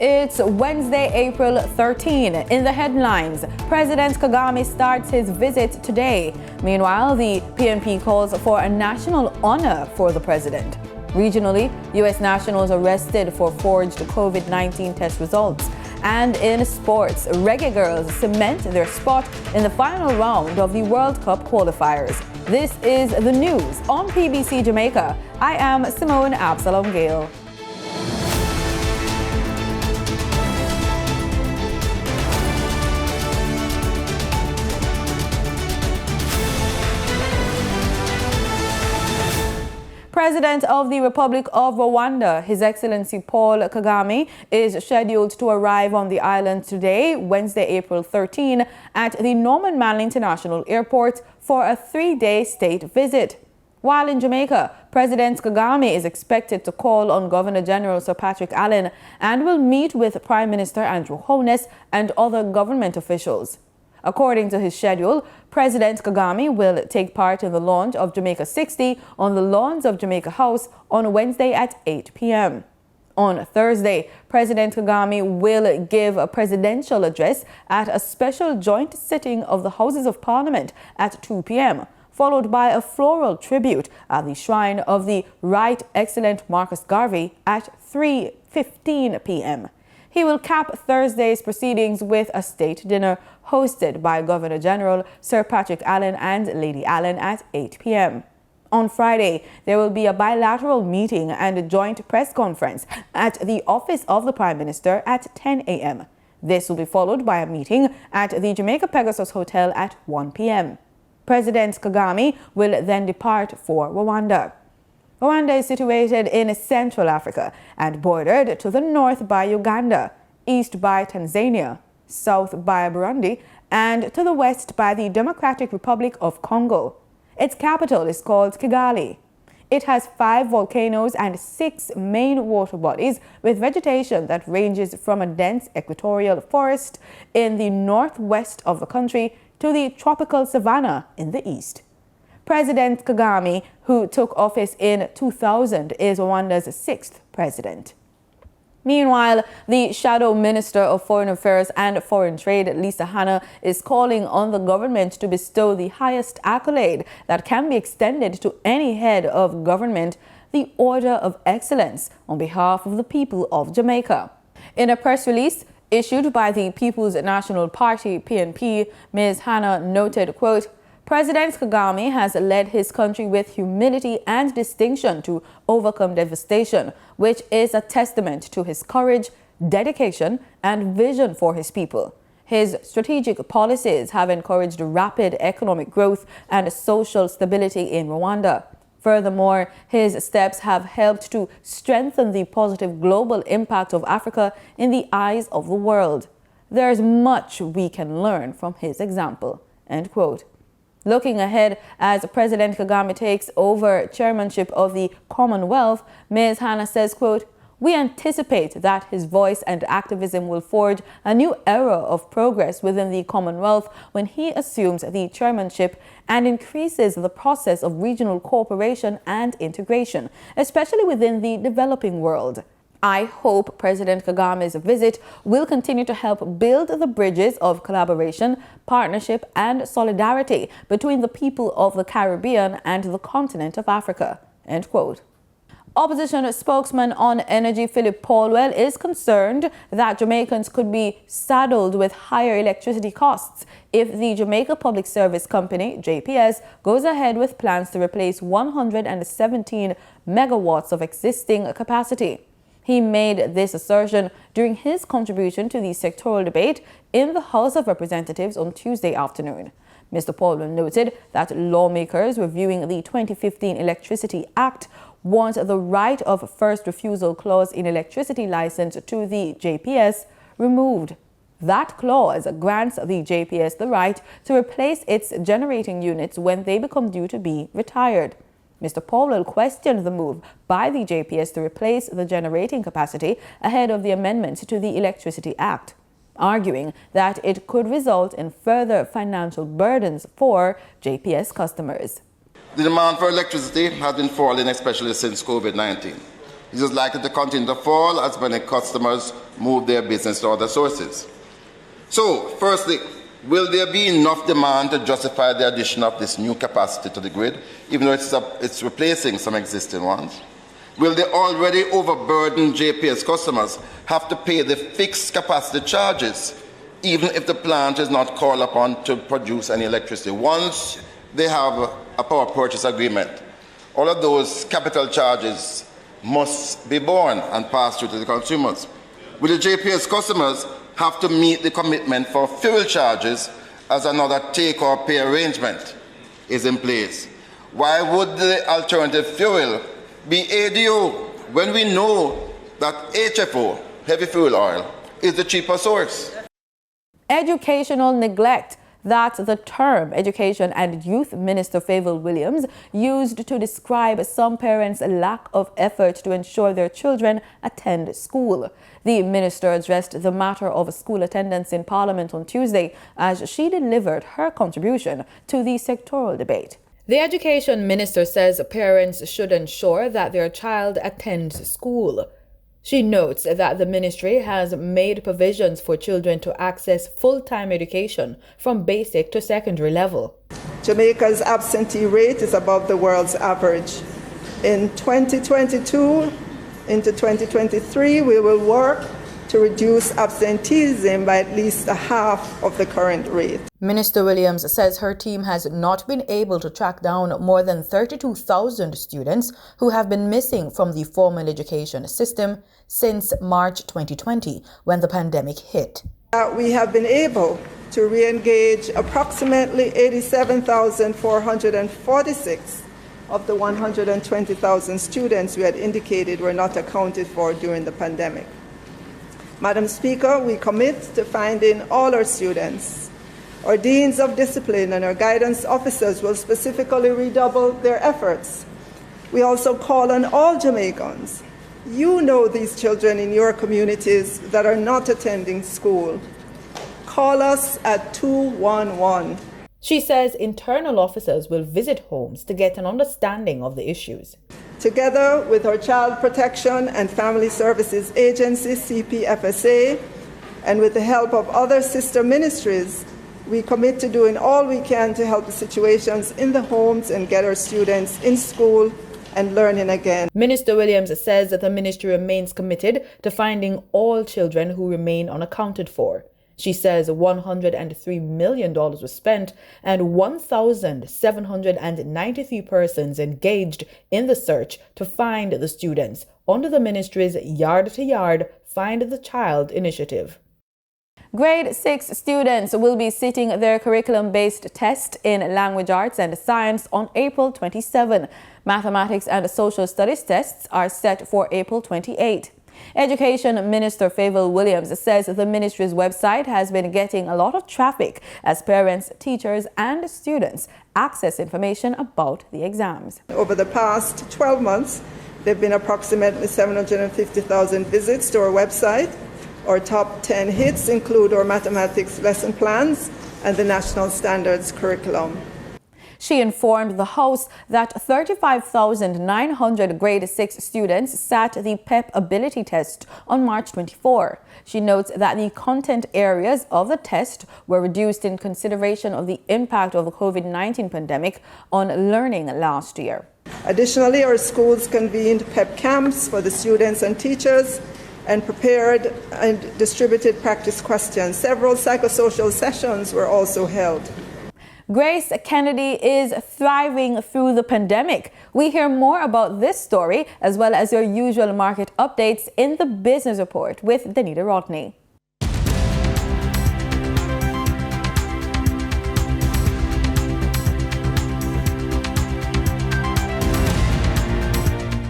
It's Wednesday, April 13. In the headlines, President Kagame starts his visit today. Meanwhile, the PNP calls for a national honor for the president. Regionally, U.S. nationals arrested for forged COVID-19 test results. And in sports, Reggae Girls cement their spot in the final round of the World Cup qualifiers. This is the news on PBC Jamaica. I am Simone Absalom Gale. President of the Republic of Rwanda, His Excellency Paul Kagame, is scheduled to arrive on the island today, Wednesday, April 13, at the Norman Manley International Airport for a 3-day state visit. While in Jamaica, President Kagame is expected to call on Governor General Sir Patrick Allen and will meet with Prime Minister Andrew Holness and other government officials. According to his schedule, President Kagame will take part in the launch of Jamaica 60 on the lawns of Jamaica House on Wednesday at 8 p.m. On Thursday, President Kagame will give a presidential address at a special joint sitting of the Houses of Parliament at 2 p.m., followed by a floral tribute at the shrine of the Right Excellent Marcus Garvey at 3:15 p.m. He will cap Thursday's proceedings with a state dinner hosted by Governor General Sir Patrick Allen and Lady Allen at 8 p.m. On Friday, there will be a bilateral meeting and a joint press conference at the office of the Prime Minister at 10 a.m. This will be followed by a meeting at the Jamaica Pegasus Hotel at 1 p.m. President Kagame will then depart for Rwanda. Rwanda is situated in Central Africa and bordered to the north by Uganda, east by Tanzania, south by Burundi, and to the west by the Democratic Republic of Congo. Its capital is called Kigali. It has 5 volcanoes and 6 main water bodies with vegetation that ranges from a dense equatorial forest in the northwest of the country to the tropical savanna in the east. President Kagame, who took office in 2000, is Rwanda's 6th president. Meanwhile, the Shadow Minister of Foreign Affairs and Foreign Trade, Lisa Hanna, is calling on the government to bestow the highest accolade that can be extended to any head of government, the Order of Excellence, on behalf of the people of Jamaica. In a press release issued by the People's National Party, PNP, Ms. Hanna noted, quote, President Kagame has led his country with humility and distinction to overcome devastation, which is a testament to his courage, dedication, and vision for his people. His strategic policies have encouraged rapid economic growth and social stability in Rwanda. Furthermore, his steps have helped to strengthen the positive global impact of Africa in the eyes of the world. There's much we can learn from his example. End quote. Looking ahead, as President Kagame takes over chairmanship of the Commonwealth, Ms. Hanna says, quote, we anticipate that his voice and activism will forge a new era of progress within the Commonwealth when he assumes the chairmanship and increases the process of regional cooperation and integration, especially within the developing world. I hope President Kagame's visit will continue to help build the bridges of collaboration, partnership, and solidarity between the people of the Caribbean and the continent of Africa. End quote. Opposition spokesman on energy Philip Paulwell is concerned that Jamaicans could be saddled with higher electricity costs if the Jamaica Public Service Company, JPS, goes ahead with plans to replace 117 megawatts of existing capacity. He made this assertion during his contribution to the sectoral debate in the House of Representatives on Tuesday afternoon. Mr. Paulwell noted that lawmakers reviewing the 2015 Electricity Act want the right of first refusal clause in electricity license to the JPS removed. That clause grants the JPS the right to replace its generating units when they become due to be retired. Mr. Paulwell questioned the move by the JPS to replace the generating capacity ahead of the amendments to the Electricity Act, arguing that it could result in further financial burdens for JPS customers. The demand for electricity has been falling, especially since COVID-19. It is likely to continue to fall as many customers move their business to other sources. So, firstly, will there be enough demand to justify the addition of this new capacity to the grid, even though it's replacing some existing ones? Will the already overburdened JPS customers have to pay the fixed capacity charges, even if the plant is not called upon to produce any electricity? Once they have a power purchase agreement, all of those capital charges must be borne and passed through to the consumers. Will the JPS customers have to meet the commitment for fuel charges as another take or pay arrangement is in place? Why would the alternative fuel be ADO when we know that HFO, heavy fuel oil, is the cheaper source? Educational neglect. That's the term Education and Youth Minister Favour Williams used to describe some parents' lack of effort to ensure their children attend school. The minister addressed the matter of school attendance in Parliament on Tuesday as she delivered her contribution to the sectoral debate. The Education Minister says parents should ensure that their child attends school. She notes that the ministry has made provisions for children to access full-time education from basic to secondary level. Jamaica's absentee rate is above the world's average. In 2022 into 2023, we will work to reduce absenteeism by at least a half of the current rate. Minister Williams says her team has not been able to track down more than 32,000 students who have been missing from the formal education system since March 2020, when the pandemic hit. We have been able to re-engage approximately 87,446 of the 120,000 students we had indicated were not accounted for during the pandemic. Madam Speaker, we commit to finding all our students. Our deans of discipline and our guidance officers will specifically redouble their efforts. We also call on all Jamaicans. You know these children in your communities that are not attending school. Call us at 211. She says internal officers will visit homes to get an understanding of the issues. Together with our Child Protection and Family Services Agency, CPFSA, and with the help of other sister ministries, we commit to doing all we can to help the situations in the homes and get our students in school and learning again. Minister Williams says that the ministry remains committed to finding all children who remain unaccounted for. She says $103 million was spent and 1,793 persons engaged in the search to find the students under the ministry's Yard to Yard Find the Child initiative. Grade 6 students will be sitting their curriculum-based test in language arts and science on April 27. Mathematics and social studies tests are set for April 28. Education Minister Favour Williams says the ministry's website has been getting a lot of traffic as parents, teachers and students access information about the exams. Over the past 12 months, there have been approximately 750,000 visits to our website. Our top 10 hits include our mathematics lesson plans and the National Standards curriculum. She informed the House that 35,900 grade 6 students sat the PEP ability test on March 24. She notes that the content areas of the test were reduced in consideration of the impact of the COVID-19 pandemic on learning last year. Additionally, our schools convened PEP camps for the students and teachers and prepared and distributed practice questions. Several psychosocial sessions were also held. GraceKennedy is thriving through the pandemic. We hear more about this story as well as your usual market updates in the Business Report with Danita Rodney.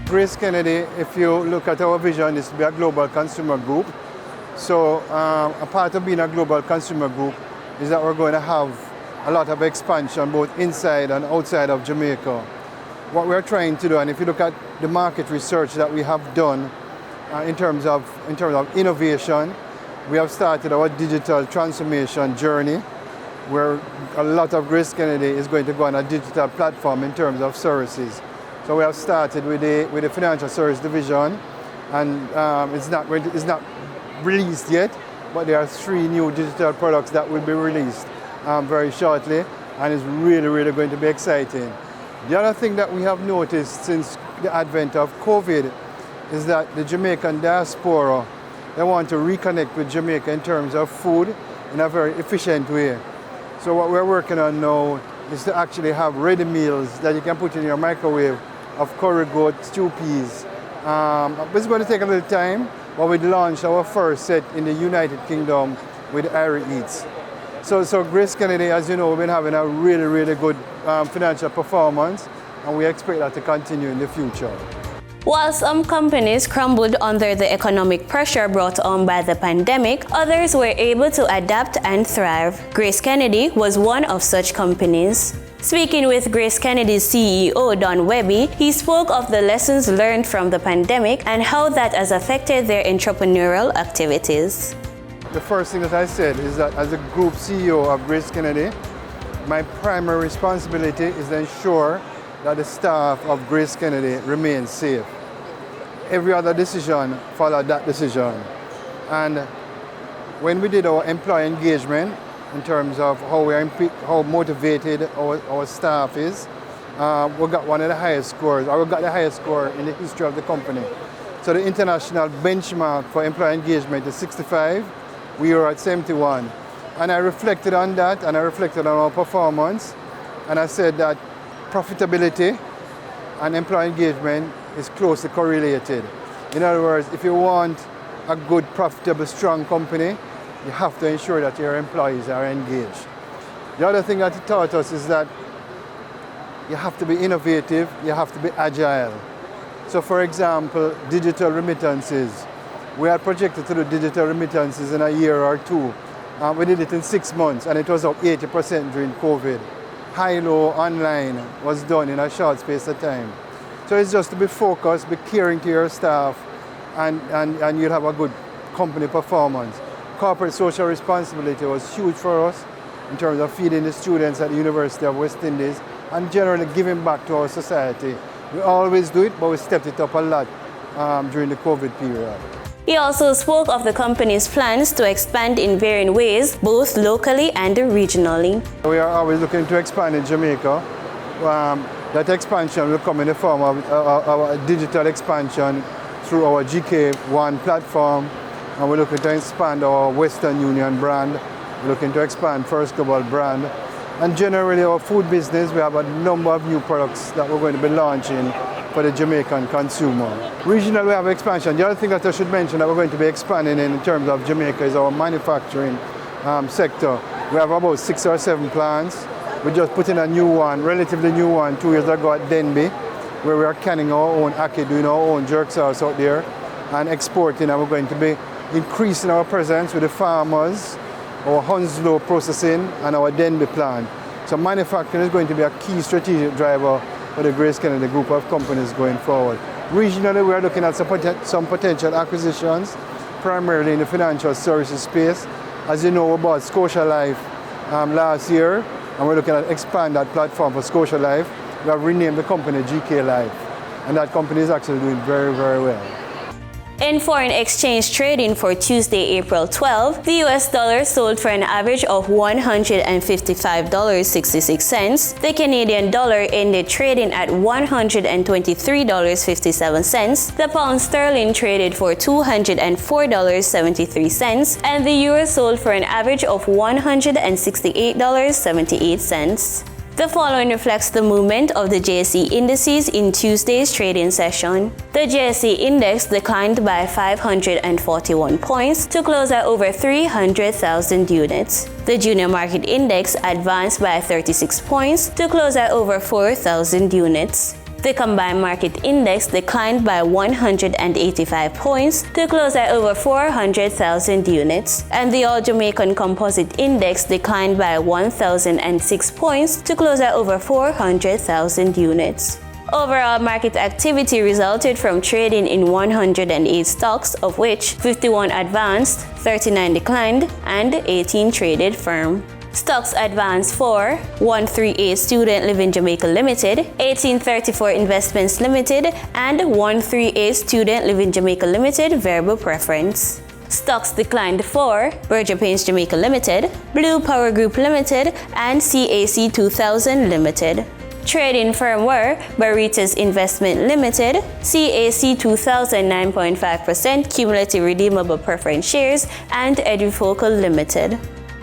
GraceKennedy, if you look at our vision, is to be a global consumer group. So a part of being a global consumer group is that we're going to have a lot of expansion both inside and outside of Jamaica. What we're trying to do, and if you look at the market research that we have done in terms of innovation, we have started our digital transformation journey where a lot of GraceKennedy is going to go on a digital platform in terms of services. So we have started with the financial service division, and it's not released yet, but there are 3 new digital products that will be released very shortly, and it's really going to be exciting. The other thing that we have noticed since the advent of COVID is that the Jamaican diaspora, they want to reconnect with Jamaica in terms of food in a very efficient way. So what we're working on now is to actually have ready meals that you can put in your microwave of curry goat, stew peas. It's going to take a little time, but we launched our first set in the United Kingdom with Irie Eats. So GraceKennedy, as you know, we've been having a really good financial performance, and we expect that to continue in the future. While some companies crumbled under the economic pressure brought on by the pandemic, others were able to adapt and thrive. GraceKennedy was one of such companies. Speaking with GraceKennedy's CEO, Don Webby, he spoke of the lessons learned from the pandemic and how that has affected their entrepreneurial activities. The first thing that I said is that as a group CEO of GraceKennedy, my primary responsibility is to ensure that the staff of GraceKennedy remains safe. Every other decision followed that decision. And when we did our employee engagement, in terms of how motivated our staff is, we got one of the highest scores, or we got the highest score in the history of the company. So the international benchmark for employee engagement is 65, we were at 71. And I reflected on that, and I reflected on our performance, and I said that profitability and employee engagement is closely correlated. In other words, if you want a good, profitable, strong company, you have to ensure that your employees are engaged. The other thing that it taught us is that you have to be innovative, you have to be agile. So for example, digital remittances. We had projected to do digital remittances in a year or 2. We did it in 6 months, and it was up 80% during COVID. High-low online was done in a short space of time. So it's just to be focused, be caring to your staff, and you'll have a good company performance. Corporate social responsibility was huge for us in terms of feeding the students at the University of West Indies and generally giving back to our society. We always do it, but we stepped it up a lot during the COVID period. He also spoke of the company's plans to expand in varying ways, both locally and regionally. We are always looking to expand in Jamaica. That expansion will come in the form of our digital expansion through our GK1 platform, and we're looking to expand our Western Union brand. We're looking to expand First Global brand. And generally our food business, we have a number of new products that we're going to be launching for the Jamaican consumer. Regionally, we have expansion. The other thing that I should mention that we're going to be expanding in terms of Jamaica is our manufacturing sector. We have about 6 or 7 plants. We just put in a new one, relatively new one, 2 years ago at Denby, where we are canning our own ackee, doing our own jerk sauce out there, and exporting. And we're going to be increasing our presence with the farmers, our Hounslow processing, and our Denby plant. So manufacturing is going to be a key strategic driver for the GraceKennedy group of companies going forward. Regionally, we are looking at some potential acquisitions, primarily in the financial services space. As you know, we bought Scotia Life last year, and we're looking at expand that platform for Scotia Life. We have renamed the company GK Life, and that company is actually doing very well. In foreign exchange trading for Tuesday, April 12, the US dollar sold for an average of $155.66. The Canadian dollar ended trading at $123.57. The pound sterling traded for $204.73, and the euro sold for an average of $168.78. The following reflects the movement of the JSE indices in Tuesday's trading session. The JSE index declined by 541 points to close at over 300,000 units. The junior market index advanced by 36 points to close at over 4,000 units. The combined market index declined by 185 points to close at over 400,000 units, and the All-Jamaican Composite Index declined by 1,006 points to close at over 400,000 units. Overall market activity resulted from trading in 108 stocks, of which 51 advanced, 39 declined, and 18 traded firm. Stocks advanced for 138 Student Living Jamaica Limited, 1834 Investments Limited, and 138 Student Living Jamaica Limited Variable Preference. Stocks declined for Berger Paints Jamaica Limited, Blue Power Group Limited, and CAC 2000 Limited. Trading firm were Barritas Investment Limited, CAC 2000 9.5% cumulative redeemable preference shares, and Edufocal Limited.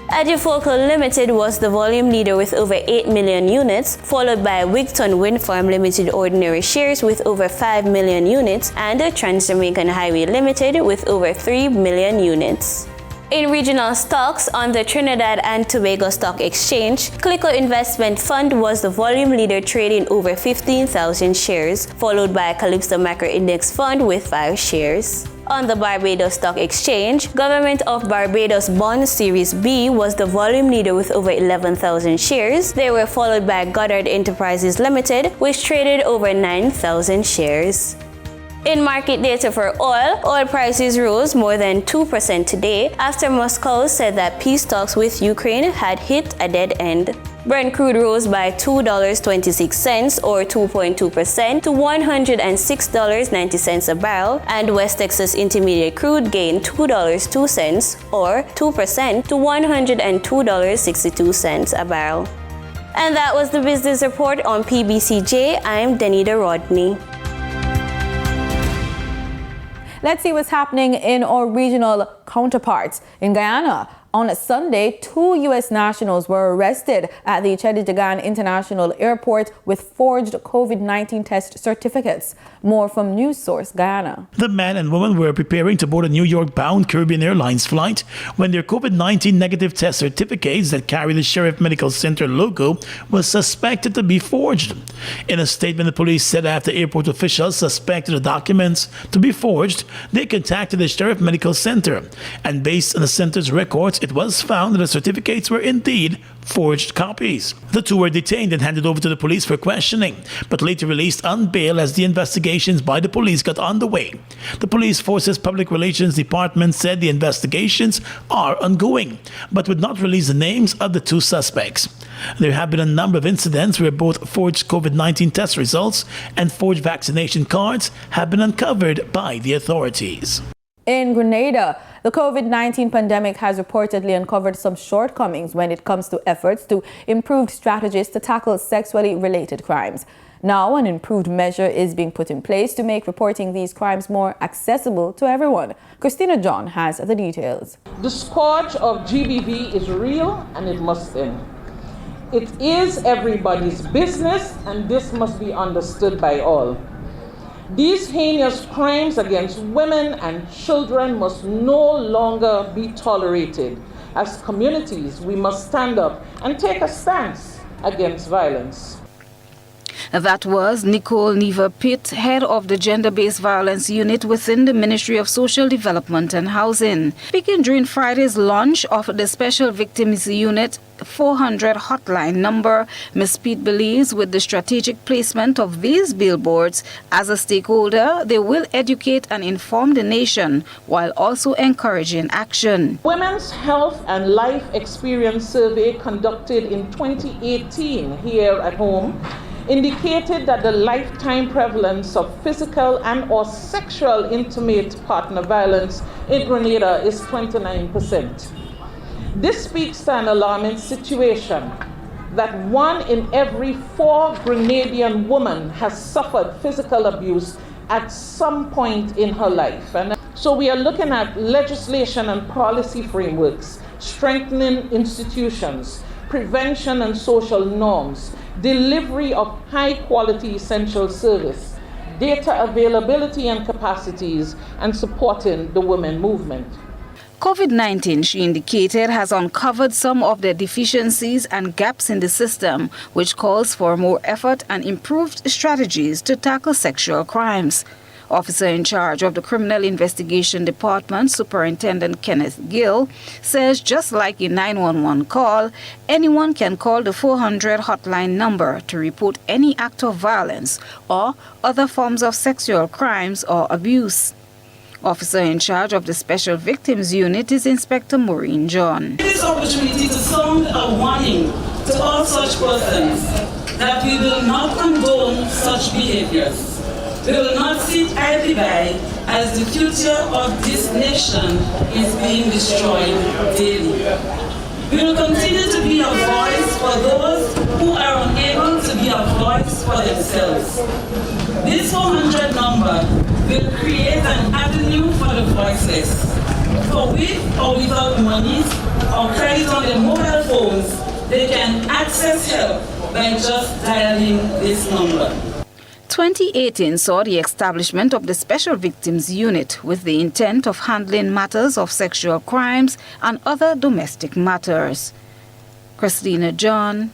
Edufocal Limited was the volume leader with over 8 million units, followed by Wigton Wind Farm Limited ordinary shares with over 5 million units and Trans-Jamaican Highway Limited with over 3 million units. In regional stocks on the Trinidad and Tobago Stock Exchange, Clico Investment Fund was the volume leader trading over 15,000 shares, followed by Calypso Macro Index Fund with 5 shares. On the Barbados Stock Exchange, Government of Barbados Bond Series B was the volume leader with over 11,000 shares. They were followed by Goddard Enterprises Limited, which traded over 9,000 shares. In market data for oil prices rose more than 2% today after Moscow said that peace talks with Ukraine had hit a dead end. Brent crude rose by $2.26 or 2.2% to $106.90 a barrel, and West Texas Intermediate crude gained $2.02 or 2% to $102.62 a barrel. And that was the business report on PBCJ. I'm Danita Rodney. Let's see what's happening in our regional counterparts. In Guyana, on Sunday, 2 U.S. nationals were arrested at the Chedijagan International Airport with forged COVID-19 test certificates. More from News Source Guyana. The man and woman were preparing to board a New York-bound Caribbean Airlines flight when their COVID-19 negative test certificates that carry the Sheriff Medical Center logo was suspected to be forged. In a statement, the police said after airport officials suspected the documents to be forged, they contacted the Sheriff Medical Center, and based on the center's records, it was found that the certificates were indeed forged copies. The two were detained and handed over to the police for questioning, but later released on bail as the investigations by the police got underway. The Police Force's Public Relations Department said the investigations are ongoing, but would not release the names of the two suspects. There have been a number of incidents where both forged COVID-19 test results and forged vaccination cards have been uncovered by the authorities. In Grenada, the COVID-19 pandemic has reportedly uncovered some shortcomings when it comes to efforts to improve strategies to tackle sexually related crimes. Now, an improved measure is being put in place to make reporting these crimes more accessible to everyone. Christina John has the details. The scourge of GBV is real and it must end. It is everybody's business, and this must be understood by all. These heinous crimes against women and children must no longer be tolerated. As communities, we must stand up and take a stance against violence. That was Nicole Neva-Pitt, head of the Gender-Based Violence Unit within the Ministry of Social Development and Housing. Speaking during Friday's launch of the Special Victims Unit 400 hotline number, Ms. Pitt believes with the strategic placement of these billboards as a stakeholder, they will educate and inform the nation while also encouraging action. Women's Health and Life Experience Survey conducted in 2018 here at home indicated that the lifetime prevalence of physical and or sexual intimate partner violence in Grenada is 29%. This speaks to an alarming situation that 1 in every 4 Grenadian women has suffered physical abuse at some point in her life. And so we are looking at legislation and policy frameworks, strengthening institutions, prevention and social norms, delivery of high-quality essential service, data availability and capacities, and supporting the women movement. COVID-19, she indicated, has uncovered some of the deficiencies and gaps in the system, which calls for more effort and improved strategies to tackle sexual crimes. Officer in charge of the Criminal Investigation Department, Superintendent Kenneth Gill, says just like a 911 call, anyone can call the 400 hotline number to report any act of violence or other forms of sexual crimes or abuse. Officer in charge of the Special Victims Unit is Inspector Maureen John. This opportunity to sound a warning to all such persons that we will not condone such behaviors. We will not sit idly by as the future of this nation is being destroyed daily. We will continue to be a voice for those who are unable to be a voice for themselves. This 400 number will create an avenue for the voiceless. For with or without money or credit on their mobile phones, they can access help by just dialing this number. 2018 saw the establishment of the Special Victims Unit with the intent of handling matters of sexual crimes and other domestic matters. Christina John,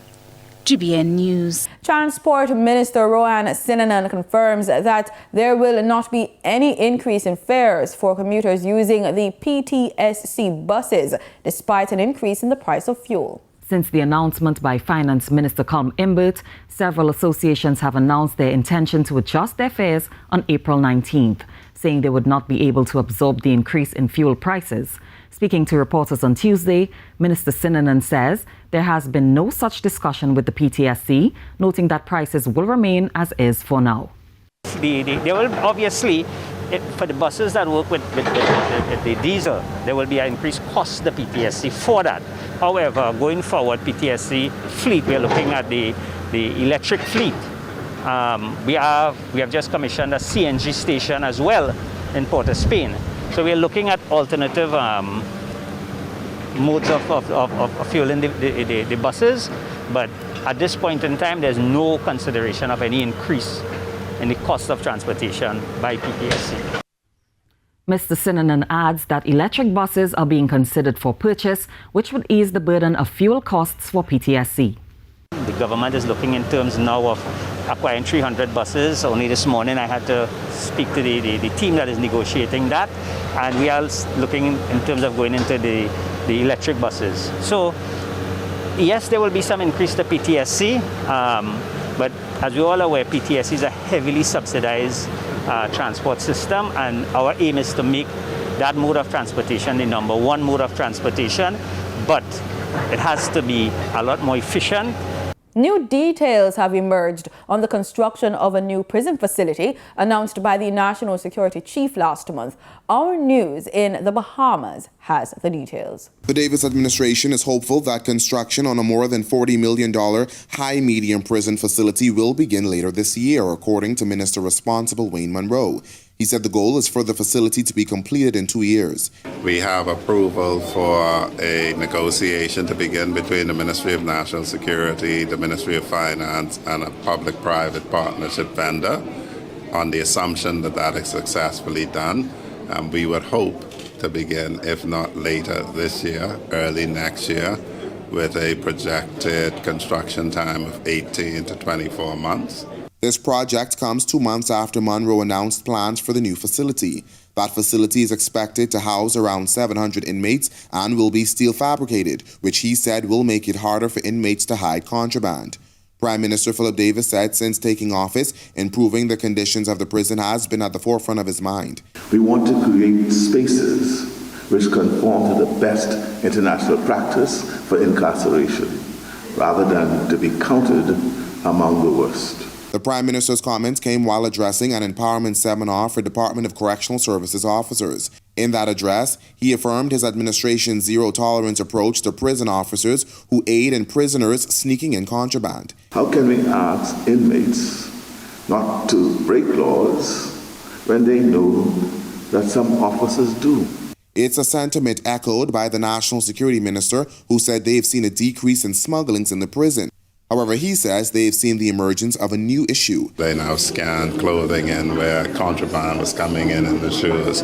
GBN News. Transport Minister Rohan Sinanan confirms that there will not be any increase in fares for commuters using the PTSC buses, despite an increase in the price of fuel. Since the announcement by Finance Minister Colm Imbert, several associations have announced their intention to adjust their fares on April 19th, saying they would not be able to absorb the increase in fuel prices. Speaking to reporters on Tuesday, Minister Sinanan says there has been no such discussion with the PTSC, noting that prices will remain as is for now. They will obviously, for the buses that work with the diesel, there will be an increased cost to the PTSC for that. However, going forward, PTSC fleet, we are looking at the electric fleet. We have just commissioned a CNG station as well in Port of Spain. So we are looking at alternative modes of fueling the buses. But at this point in time, there's no consideration of any increase in the cost of transportation by PTSC. Mr. Sinanan adds that electric buses are being considered for purchase, which would ease the burden of fuel costs for PTSC. The government is looking in terms now of acquiring 300 buses. Only this morning I had to speak to the team that is negotiating that. And we are looking in terms of going into the electric buses. So, yes, there will be some increase to PTSC. But as we're all aware, PTSC is a heavily subsidized transport system, and our aim is to make that mode of transportation the number one mode of transportation, but it has to be a lot more efficient. New details have emerged on the construction of a new prison facility announced by the National Security Chief last month. Our news in the Bahamas has the details. The Davis administration is hopeful that construction on a more than $40 million high-medium prison facility will begin later this year, according to Minister Responsible Wayne Monroe. He said the goal is for the facility to be completed in 2 years. We have approval for a negotiation to begin between the Ministry of National Security, the Ministry of Finance, and a public-private partnership vendor on the assumption that that is successfully done. And we would hope to begin, if not later this year, early next year, with a projected construction time of 18 to 24 months. This project comes 2 months after Monroe announced plans for the new facility. That facility is expected to house around 700 inmates and will be steel fabricated, which he said will make it harder for inmates to hide contraband. Prime Minister Philip Davis said since taking office, improving the conditions of the prison has been at the forefront of his mind. We want to create spaces which conform to the best international practice for incarceration, rather than to be counted among the worst. The Prime Minister's comments came while addressing an empowerment seminar for Department of Correctional Services officers. In that address, he affirmed his administration's zero-tolerance approach to prison officers who aid in prisoners sneaking in contraband. How can we ask inmates not to break laws when they know that some officers do? It's a sentiment echoed by the National Security Minister, who said they've seen a decrease in smugglings in the prison. However, he says they've seen the emergence of a new issue. They now scan clothing in where contraband was coming in the shoes.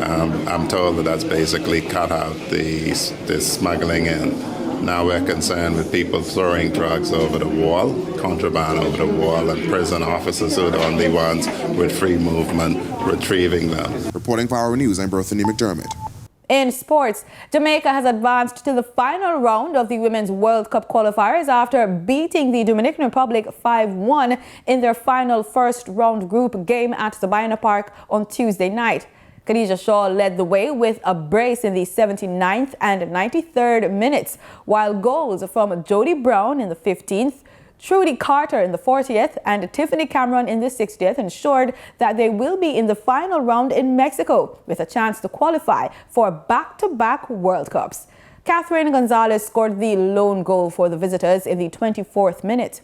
I'm told that that's basically cut out the smuggling in. Now we're concerned with people throwing drugs over the wall, contraband over the wall, and prison officers who are the only ones with free movement retrieving them. Reporting for Our News, I'm Berthany McDermott. In sports, Jamaica has advanced to the final round of the Women's World Cup qualifiers after beating the Dominican Republic 5-1 in their final first-round group game at Guyana Park on Tuesday night. Khadija Shaw led the way with a brace in the 79th and 93rd minutes, while goals from Jody Brown in the 15th, Trudy Carter in the 40th and Tiffany Cameron in the 60th ensured that they will be in the final round in Mexico with a chance to qualify for back-to-back World Cups. Catherine Gonzalez scored the lone goal for the visitors in the 24th minute.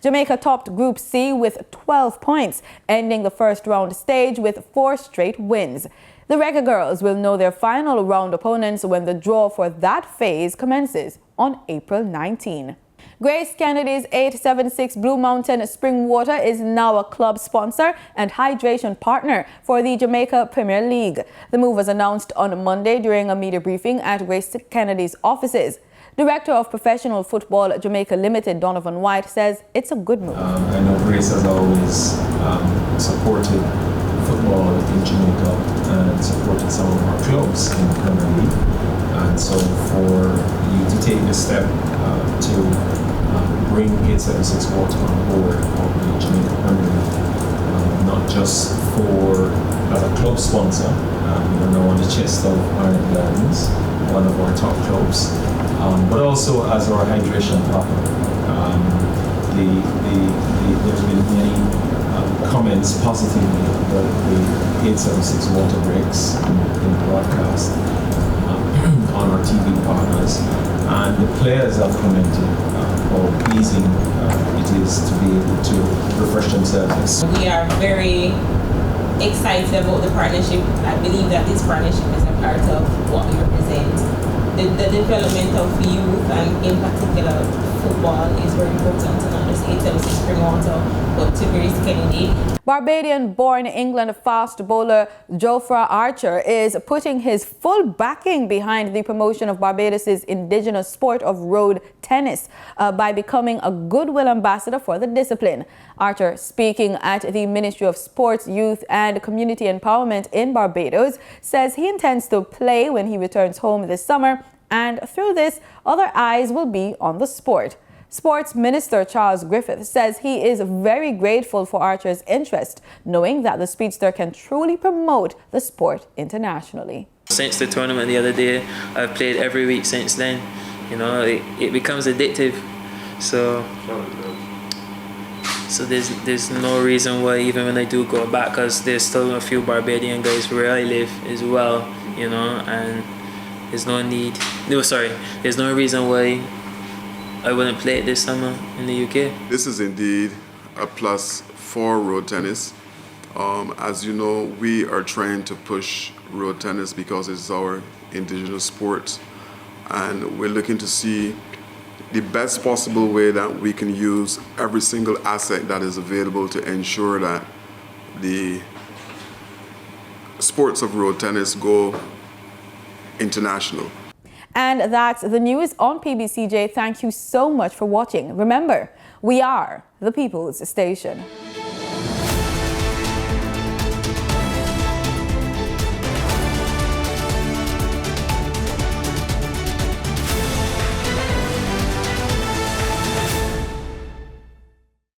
Jamaica topped Group C with 12 points, ending the first round stage with 4 straight wins. The Reggae Girls will know their final round opponents when the draw for that phase commences on April 19. GraceKennedy's 876 Blue Mountain Spring Water is now a club sponsor and hydration partner for the Jamaica Premier League. The move was announced on Monday during a media briefing at GraceKennedy's offices. Director of Professional Football Jamaica Limited, Donovan White, says it's a good move. I know Grace has always supported football in Jamaica and supported some of our clubs in the Premier League. And so for you to take this step to bring 876 Water on board of the Jamaica Premier League, not just as a club sponsor, we're now on the chest of Iron Gardens, one of our top clubs, but also as our hydration partner. There's been many comments positively about the 876 water breaks in the broadcast on our TV partners, and the players have commented how pleasing it is to be able to refresh themselves. We are very excited about the partnership. I believe that this partnership is a part of what we represent. The development of youth and in particular football is very important to not just 876 Spring Water, but to GraceKennedy. Barbadian-born England fast bowler Jofra Archer is putting his full backing behind the promotion of Barbados' indigenous sport of road tennis by becoming a goodwill ambassador for the discipline. Archer, speaking at the Ministry of Sports, Youth and Community Empowerment in Barbados, says he intends to play when he returns home this summer, and through this, other eyes will be on the sport. Sports Minister Charles Griffith says he is very grateful for Archer's interest, knowing that the speedster can truly promote the sport internationally. Since the tournament the other day, I've played every week since then. You know, it becomes addictive. So there's no reason why, even when I do go back, because there's still a few Barbadian guys where I live as well, you know, and there's no reason why I wouldn't play it this summer in the UK. This is indeed a plus for road tennis. As you know, we are trying to push road tennis because it's our indigenous sport, and we're looking to see the best possible way that we can use every single asset that is available to ensure that the sports of road tennis go international. And that's the news on PBCJ. Thank you so much for watching. Remember, we are the People's Station.